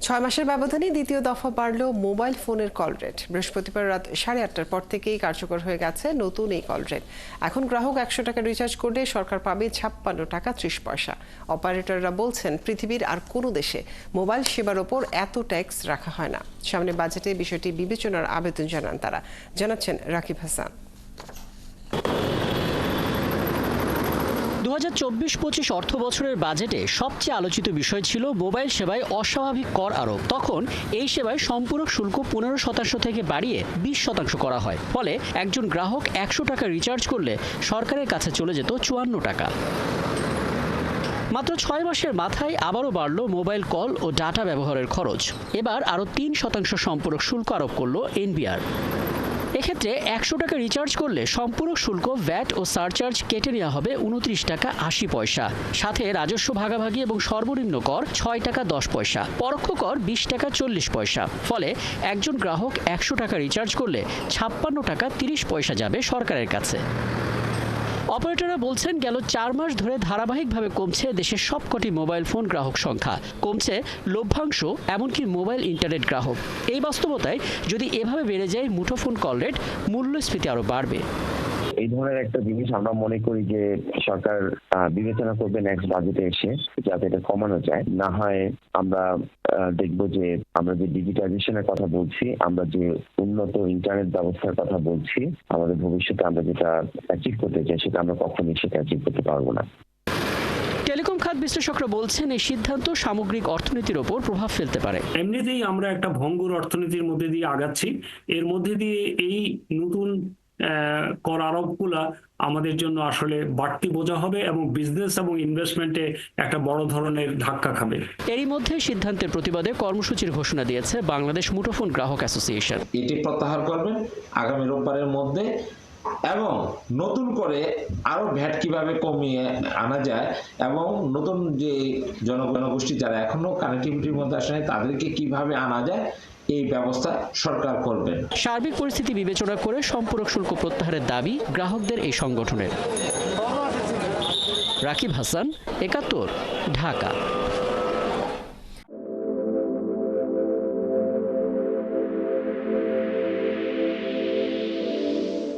6 মাসের ব্যবধানে দ্বিতীয় দফা বাড়ল মোবাইল ফোনের কল রেট। বৃহস্পতিবার রাত 8:30টার পর থেকেই কার্যকর হয়ে গেছে নতুন এই কল রেট। এখন গ্রাহক 100 টাকা রিচার্জ করলে সরকার পাবে 56 টাকা 30 পয়সা। অপারেটররা বলছেন, পৃথিবীর আর কোনো দেশে মোবাইল সেবার ওপর এত ট্যাক্স রাখা হয় না। সামনে বাজেটে বিষয়টি বিবেচনার আবেদন জানান তারা। জানাচ্ছেন রাকিব হাসান। 2024-25 অর্থ বছরের বাজেটে সবচেয়ে আলোচিত বিষয় ছিল মোবাইল সেবায় অস্বাভাবিক কর আরোপ। তখন এই সেবায় সম্পূরক শুল্ক 15% থেকে বাড়িয়ে 20% করা হয়। ফলে একজন গ্রাহক 100 টাকা রিচার্জ করলে সরকারের কাছে চলে যেত 54 টাকা। মাত্র 6 মাসের মাথায় আবারও বাড়ল মোবাইল কল ও ডাটা ব্যবহারের খরচ। এবার আরও 3% সম্পূরক শুল্ক আরোপ করল এনবিআর। এক্ষেত্রে 100 টাকা রিচার্জ করলে সম্পূরক শুল্ক, ভ্যাট ও সারচার্জ কেটে নেওয়া হবে 29 টাকা 80 পয়সা। সাথে রাজস্ব ভাগাভাগি এবং সর্বনিম্ন কর 6 টাকা 10 পয়সা, পরোক্ষ কর 20 টাকা 40 পয়সা। ফলে একজন গ্রাহক 100 টাকা রিচার্জ করলে 56 টাকা 30 পয়সা যাবে সরকারের কাছে। অপারেটররা বলছেন, গেল 4 মাস ধরে ধারাবাহিকভাবে কমছে দেশের সবকটি মোবাইল ফোন গ্রাহক সংখ্যা, কমছে লভ্যাংশ, এমনকি মোবাইল ইন্টারনেট গ্রাহক। এই বাস্তবতায় যদি এভাবে বেড়ে যায় মুঠোফোন কল রেট, মূল্যস্ফীতি আরও বাড়বে। এই ধরনের একটা জিনিস আমরা মনে করি যে সরকার বিবেচনা করবে নেক্সট বাজেটে এসে, যাতে এটা কমানো যায়। না হয় আমরা দেখবো যে আমরা যে ডিজিটাইজেশনের কথা বলছি, আমরা যে উন্নত ইন্টারনেট ব্যবস্থার কথা বলছি, আমাদের ভবিষ্যতে আমরা যেটা অ্যাচিভ করতে চাই সেটা আমরা কখনোই সেটা অ্যাচিভ করতে পারবো না। টেলিকম খাত বিশ্লেষকরা বলছেন, এই সিদ্ধান্ত সামগ্রিক অর্থনীতির ওপর প্রভাব ফেলতে পারে। এমনিতেই আমরা একটা ভঙ্গুর অর্থনীতির মধ্যে দিয়ে আগাচ্ছি। এর মধ্যে দিয়ে এই নতুন কর আরোপগুলা আমাদের জন্য আসলে বাড়তি বোঝা হবে এবং বিজনেস এবং ইনভেস্টমেন্টে একটা বড় ধরনের ধাক্কা খাবে। এরই মধ্যে সিদ্ধান্তের প্রতিবাদে কর্মসূচির ঘোষণা দিয়েছে বাংলাদেশ মুঠোফোন গ্রাহক অ্যাসোসিয়েশন। এটি প্রত্যাহার করবেন আগামী রোববারের মধ্যে এবং নতুন করে আরো ভ্যাট কিভাবে কমিয়ে আনা যায় এবং নতুন যে জনগোষ্ঠী যারা এখনো কানেক্টিভিটির মধ্যে আসে তাদেরকে কিভাবে আনা যায় এই ব্যবস্থা সরকার করবেন। সার্বিক পরিস্থিতি বিবেচনা করে সম্পূরক শুল্ক প্রত্যাহারের দাবি গ্রাহকদের এই সংগঠনের। রাকিব হাসান, 71, ঢাকা।